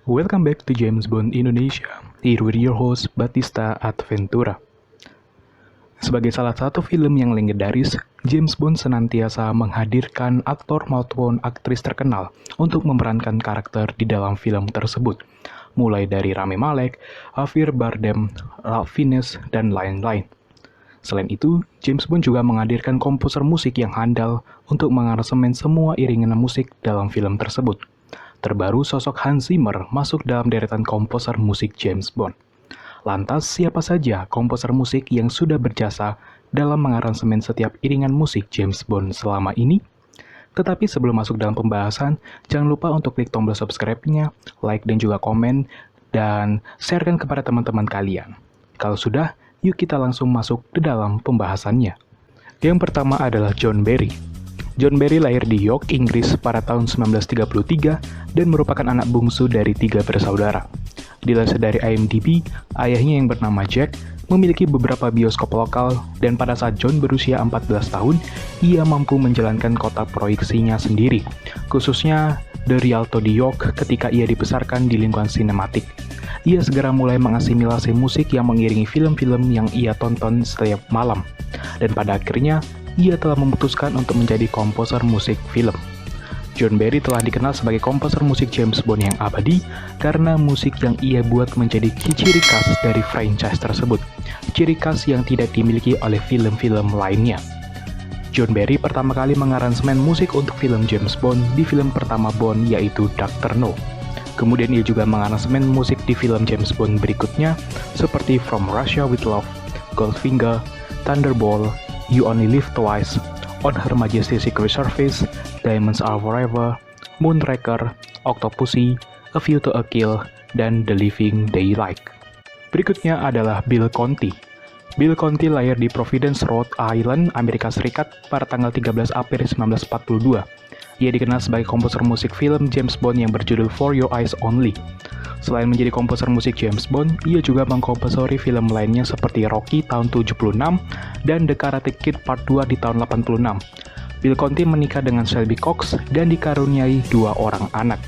Welcome back to James Bond Indonesia, here with your host Batista Adventura. Sebagai salah satu film yang legendaris, James Bond senantiasa menghadirkan aktor maupun aktris terkenal untuk memerankan karakter di dalam film tersebut, mulai dari Rami Malek, Javier Bardem, Ralph Fiennes, dan lain-lain. Selain itu, James Bond juga menghadirkan komposer musik yang handal untuk mengaransemen semua iringan musik dalam film tersebut. Terbaru sosok Hans Zimmer masuk dalam deretan komposer musik James Bond. Lantas, siapa saja komposer musik yang sudah berjasa dalam mengaransemen setiap iringan musik James Bond selama ini? Tetapi sebelum masuk dalam pembahasan, jangan lupa untuk klik tombol subscribe-nya, like dan juga komen, dan sharekan kepada teman-teman kalian. Kalau sudah, yuk kita langsung masuk ke dalam pembahasannya. Yang pertama adalah John Barry. John Barry lahir di York, Inggris pada tahun 1933 dan merupakan anak bungsu dari 3 bersaudara. Dilansir dari IMDb, ayahnya yang bernama Jack memiliki beberapa bioskop lokal dan pada saat John berusia 14 tahun, ia mampu menjalankan kotak proyeksinya sendiri, khususnya The Rialto di York ketika ia dibesarkan di lingkungan sinematik. Ia segera mulai mengasimilasi musik yang mengiringi film-film yang ia tonton setiap malam, dan pada akhirnya, ia telah memutuskan untuk menjadi komposer musik film. John Barry telah dikenal sebagai komposer musik James Bond yang abadi karena musik yang ia buat menjadi ciri khas dari franchise tersebut, ciri khas yang tidak dimiliki oleh film-film lainnya. John Barry pertama kali mengaransemen musik untuk film James Bond di film pertama Bond yaitu Dr. No. Kemudian ia juga mengaransemen musik di film James Bond berikutnya seperti From Russia with Love, Goldfinger, Thunderball, You Only Live Twice, On Her Majesty's Secret Service, Diamonds Are Forever, Moonraker, Octopussy, A View to a Kill, dan The Living Daylight. Berikutnya adalah Bill Conti. Bill Conti lahir di Providence, Rhode Island, Amerika Serikat pada tanggal 13 April 1942. Ia dikenal sebagai komposer musik film James Bond yang berjudul For Your Eyes Only. Selain menjadi komposer musik James Bond, ia juga mengkomposori film lainnya seperti Rocky tahun 76 dan The Karate Kid Part 2 di tahun 86. Bill Conti menikah dengan Shelby Cox dan dikaruniai 2 orang anak.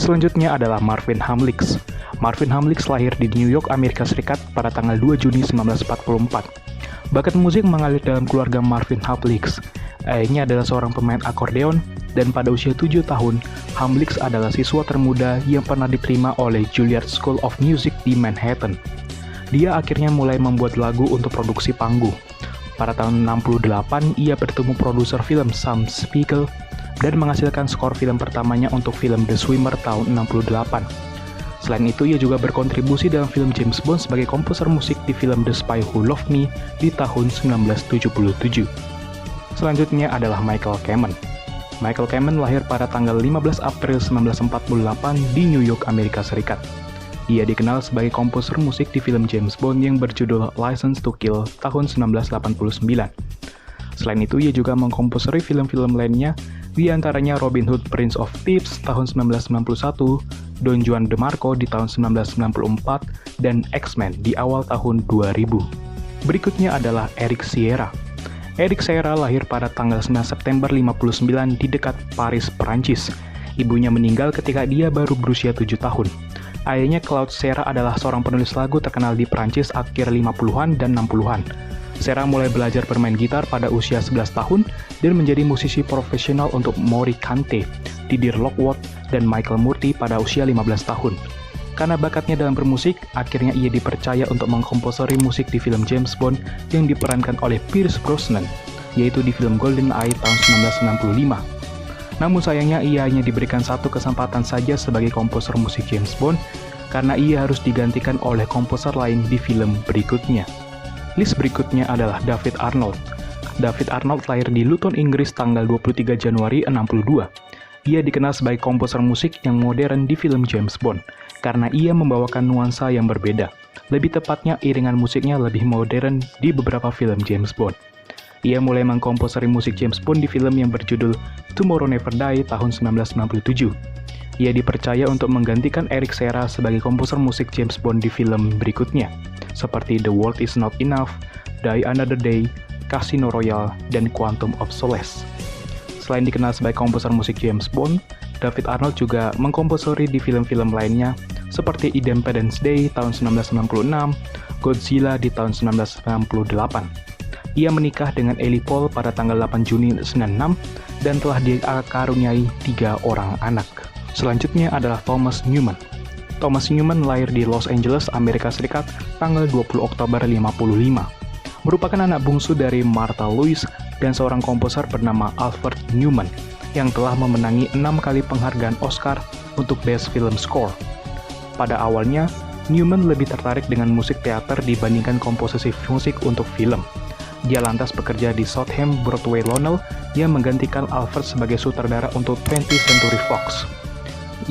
Selanjutnya adalah Marvin Hamlisch. Marvin Hamlisch lahir di New York, Amerika Serikat pada tanggal 2 Juni 1944. Bakat musik mengalir dalam keluarga Marvin Hamlisch. Ayahnya adalah seorang pemain akordeon, dan pada usia 7 tahun, Hamlisch adalah siswa termuda yang pernah diterima oleh Juilliard School of Music di Manhattan. Dia akhirnya mulai membuat lagu untuk produksi panggung. Pada tahun 68, ia bertemu produser film Sam Spiegel dan menghasilkan skor film pertamanya untuk film The Swimmer tahun 68. Selain itu, ia juga berkontribusi dalam film James Bond sebagai komposer musik di film The Spy Who Loved Me di tahun 1977. Selanjutnya adalah Michael Kamen. Michael Kamen lahir pada tanggal 15 April 1948 di New York, Amerika Serikat. Ia dikenal sebagai komposer musik di film James Bond yang berjudul License to Kill tahun 1989. Selain itu, ia juga mengkomposori film-film lainnya, di antaranya Robin Hood Prince of Thieves tahun 1991, Don Juan DeMarco di tahun 1994, dan X-Men di awal tahun 2000. Berikutnya adalah Eric Sierra. Eric Sierra lahir pada tanggal 9 September 59 di dekat Paris, Perancis. Ibunya meninggal ketika dia baru berusia 7 tahun. Ayahnya Claude Sierra adalah seorang penulis lagu terkenal di Perancis akhir 50-an dan 60-an. Sierra mulai belajar bermain gitar pada usia 11 tahun dan menjadi musisi profesional untuk Maury Kante, Didier Lockwood, dan Michael Murty pada usia 15 tahun. Karena bakatnya dalam bermusik, akhirnya ia dipercaya untuk mengkomposori musik di film James Bond yang diperankan oleh Pierce Brosnan, yaitu di film GoldenEye tahun 1965. Namun sayangnya ia hanya diberikan 1 kesempatan saja sebagai komposer musik James Bond, karena ia harus digantikan oleh komposer lain di film berikutnya. List berikutnya adalah David Arnold. David Arnold lahir di Luton, Inggris tanggal 23 Januari 62. Ia dikenal sebagai komposer musik yang modern di film James Bond, karena ia membawakan nuansa yang berbeda. Lebih tepatnya, iringan musiknya lebih modern di beberapa film James Bond. Ia mulai mengkomposori musik James Bond di film yang berjudul Tomorrow Never Die tahun 1997. Ia dipercaya untuk menggantikan Eric Sierra sebagai komposer musik James Bond di film berikutnya, seperti The World Is Not Enough, Die Another Day, Casino Royale, dan Quantum of Solace. Selain dikenal sebagai komposer musik James Bond, David Arnold juga mengkomposori di film-film lainnya seperti Independence Day tahun 1996, Godzilla di tahun 1998. Ia menikah dengan Ellie Paul pada tanggal 8 Juni 1996 dan telah dikaruniai 3 orang anak. Selanjutnya adalah Thomas Newman. Thomas Newman lahir di Los Angeles, Amerika Serikat tanggal 20 Oktober 1955. Merupakan anak bungsu dari Martha Louise dan seorang komposer bernama Alfred Newman yang telah memenangi 6 kali penghargaan Oscar untuk Best Film Score. Pada awalnya, Newman lebih tertarik dengan musik teater dibandingkan komposisi musik untuk film. Dia lantas bekerja di Southam Broadway Lionel yang menggantikan Alfred sebagai sutradara untuk 20th Century Fox.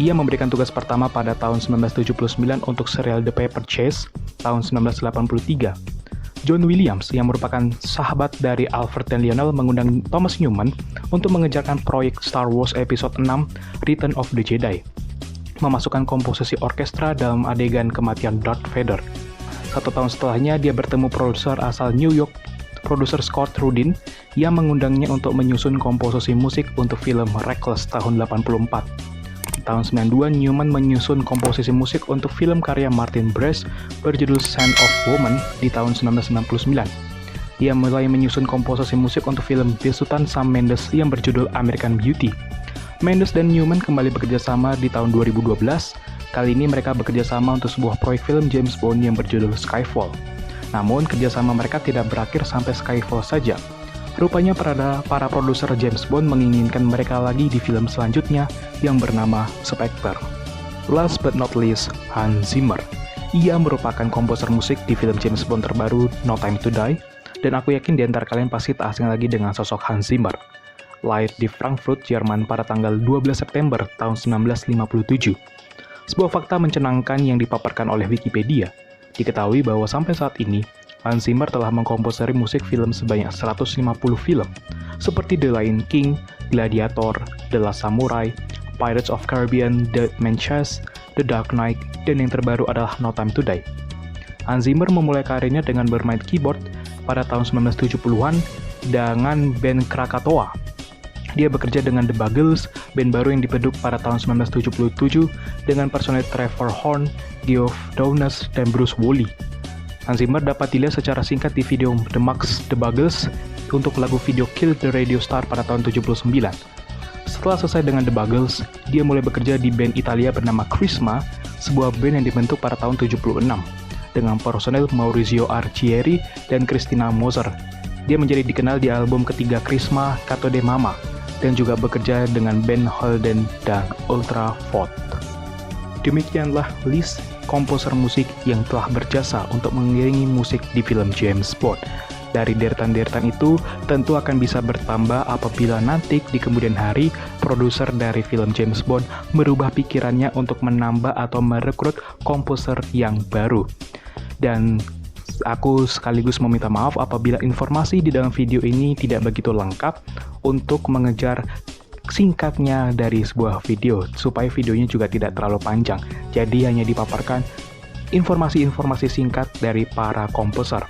Ia memberikan tugas pertama pada tahun 1979 untuk serial The Paper Chase tahun 1983. John Williams yang merupakan sahabat dari Alfred dan Lionel mengundang Thomas Newman untuk mengerjakan proyek Star Wars Episode 6 Return of the Jedi, memasukkan komposisi orkestra dalam adegan kematian Darth Vader. 1 tahun setelahnya, dia bertemu produser asal New York, produser Scott Rudin, yang mengundangnya untuk menyusun komposisi musik untuk film Reckless tahun 84. Tahun 92, Newman menyusun komposisi musik untuk film karya Martin Brest berjudul Scent of Woman di tahun 1999. Ia mulai menyusun komposisi musik untuk film besutan Sam Mendes yang berjudul American Beauty. Mendes dan Newman kembali bekerja sama di tahun 2012. Kali ini mereka bekerja sama untuk sebuah proyek film James Bond yang berjudul Skyfall. Namun, kerjasama mereka tidak berakhir sampai Skyfall saja. Rupanya para produser James Bond menginginkan mereka lagi di film selanjutnya yang bernama Spectre. Last but not least, Hans Zimmer. Ia merupakan komposer musik di film James Bond terbaru No Time to Die, dan aku yakin di antara kalian pasti tak asing lagi dengan sosok Hans Zimmer. Lahir di Frankfurt, Jerman pada tanggal 12 September tahun 1957. Sebuah fakta mencenangkan yang dipaparkan oleh Wikipedia. Diketahui bahwa sampai saat ini, Hans Zimmer telah mengkomposori musik film sebanyak 150 film, seperti The Lion King, Gladiator, The Last Samurai, Pirates of Caribbean, The Man Chase, The Dark Knight, dan yang terbaru adalah No Time to Die. Hans Zimmer memulai karirnya dengan bermain keyboard pada tahun 1970-an dengan band Krakatoa. Dia bekerja dengan The Buggles, band baru yang dibentuk pada tahun 1977 dengan personel Trevor Horn, Geoff Downes, dan Bruce Woolley. Hans Zimmer dapat dilihat secara singkat di video The Mugs The Buggles untuk lagu video Kill the Radio Star pada tahun 79. Setelah selesai dengan The Buggles, dia mulai bekerja di band Italia bernama Crisma, sebuah band yang dibentuk pada tahun 76 dengan personel Maurizio Arcieri dan Christina Moser. Dia menjadi dikenal di album ketiga Crisma, Cato de Mama, dan juga bekerja dengan band Holden dan Ultra Fort. Demikianlah list komposer musik yang telah berjasa untuk mengiringi musik di film James Bond. Dari deretan-deretan itu tentu akan bisa bertambah apabila nanti di kemudian hari produser dari film James Bond merubah pikirannya untuk menambah atau merekrut komposer yang baru. Dan aku sekaligus meminta maaf apabila informasi di dalam video ini tidak begitu lengkap untuk mengejar singkatnya dari sebuah video, supaya videonya juga tidak terlalu panjang. Jadi hanya dipaparkan informasi-informasi singkat dari para komposer.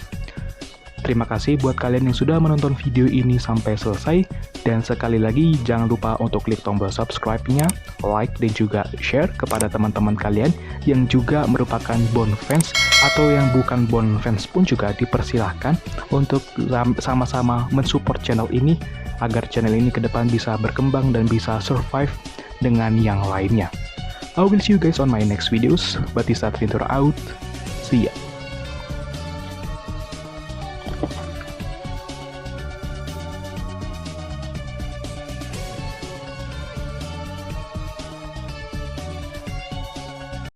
Terima kasih buat kalian yang sudah menonton video ini sampai selesai. Dan sekali lagi jangan lupa untuk klik tombol subscribe-nya, like, dan juga share kepada teman-teman kalian yang juga merupakan Bond fans atau yang bukan Bond fans pun juga dipersilahkan untuk sama-sama mensupport channel ini agar channel ini ke depan bisa berkembang dan bisa survive dengan yang lainnya. I will see you guys on my next videos. Batista Adventure out. See ya.